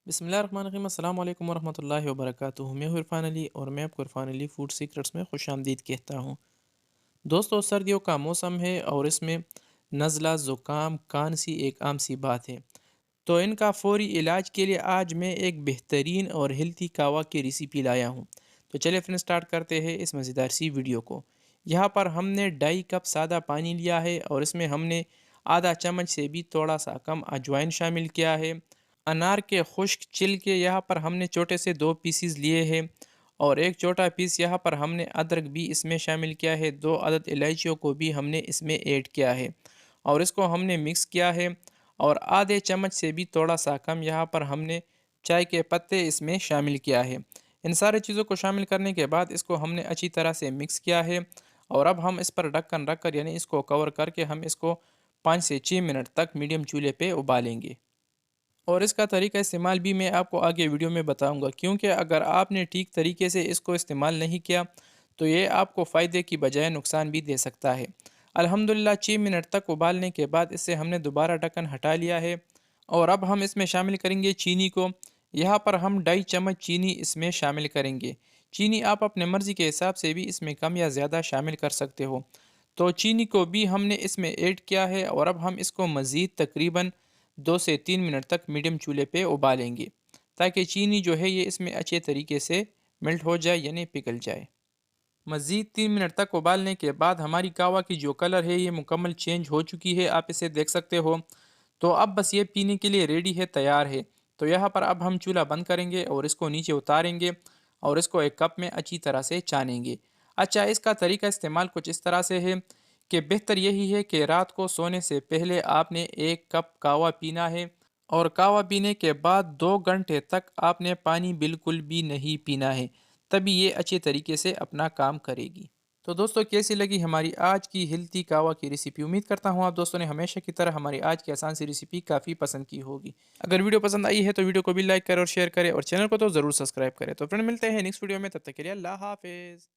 بسم اللہ الرحمن الرحیم۔ السلام علیکم ورحمۃ اللہ وبرکاتہ۔ میں ہوں عرفان علی اور میں آپ کو عرفان علی فوڈ سیکرٹس میں خوش آمدید کہتا ہوں۔ دوستو، سردیوں کا موسم ہے اور اس میں نزلہ، زکام، کھانسی ایک عام سی بات ہے۔ تو ان کا فوری علاج کے لیے آج میں ایک بہترین اور ہیلتھی کہوہ کی ریسیپی لایا ہوں۔ تو چلے پھر سٹارٹ کرتے ہیں اس مزیدار سی ویڈیو کو۔ یہاں پر ہم نے 2.5 کپ سادہ پانی لیا ہے اور اس میں ہم نے آدھا چمچ سے بھی تھوڑا سا کم اجوائن شامل کیا ہے۔ انار کے خشک چھل کے یہاں پر ہم نے چھوٹے سے 2 پیسز لیے ہیں اور ایک چھوٹا پیس یہاں پر ہم نے ادرک بھی اس میں شامل کیا ہے۔ 2 عدد الائچیوں کو بھی ہم نے اس میں ایڈ کیا ہے اور اس کو ہم نے مکس کیا ہے، اور آدھے چمچ سے بھی تھوڑا سا کم یہاں پر ہم نے چائے کے پتے اس میں شامل کیا ہے۔ ان سارے چیزوں کو شامل کرنے کے بعد اس کو ہم نے اچھی طرح سے مکس کیا ہے، اور اب ہم اس پر ڈھکن رکھ کر یعنی اس کو کور کر کے ہم اس کو 5 سے 6 منٹ تک میڈیم چولہے پہ ابالیں گے۔ اور اس کا طریقہ استعمال بھی میں آپ کو آگے ویڈیو میں بتاؤں گا، کیونکہ اگر آپ نے ٹھیک طریقے سے اس کو استعمال نہیں کیا تو یہ آپ کو فائدے کی بجائے نقصان بھی دے سکتا ہے۔ الحمدللہ 6 منٹ تک ابالنے کے بعد اس سے ہم نے دوبارہ ڈھکن ہٹا لیا ہے، اور اب ہم اس میں شامل کریں گے چینی کو۔ یہاں پر ہم 2.5 چمچ چینی اس میں شامل کریں گے۔ چینی آپ اپنے مرضی کے حساب سے بھی اس میں کم یا زیادہ شامل کر سکتے ہو۔ تو چینی کو بھی ہم نے اس میں ایڈ کیا ہے، اور اب ہم اس کو مزید تقریباً 2 سے 3 منٹ تک میڈیم چولہے پہ ابالیں گے، تاکہ چینی جو ہے یہ اس میں اچھے طریقے سے ملٹ ہو جائے یعنی پگھل جائے۔ مزید 3 منٹ تک ابالنے کے بعد ہماری کہوہ کی جو کلر ہے یہ مکمل چینج ہو چکی ہے، آپ اسے دیکھ سکتے ہو۔ تو اب بس یہ پینے کے لیے ریڈی ہے، تیار ہے۔ تو یہاں پر اب ہم چولہا بند کریں گے اور اس کو نیچے اتاریں گے اور اس کو ایک کپ میں اچھی طرح سے چھانیں گے۔ اچھا، اس کا طریقہ استعمال کچھ اس طرح سے ہے کہ بہتر یہی ہے کہ رات کو سونے سے پہلے آپ نے 1 کپ کہوہ پینا ہے، اور کہوہ پینے کے بعد 2 گھنٹے تک آپ نے پانی بالکل بھی نہیں پینا ہے، تبھی یہ اچھے طریقے سے اپنا کام کرے گی۔ تو دوستو، کیسی لگی ہماری آج کی ہیلتھی کہوہ کی ریسیپی؟ امید کرتا ہوں آپ دوستوں نے ہمیشہ کی طرح ہماری آج کی آسان سی ریسیپی کافی پسند کی ہوگی۔ اگر ویڈیو پسند آئی ہے تو ویڈیو کو بھی لائک کریں اور شیئر کریں، اور چینل کو تو ضرور سبسکرائب کریں۔ تو فرینڈ، ملتے ہیں نیکسٹ ویڈیو میں، تب تک کے لیے اللہ حافظ۔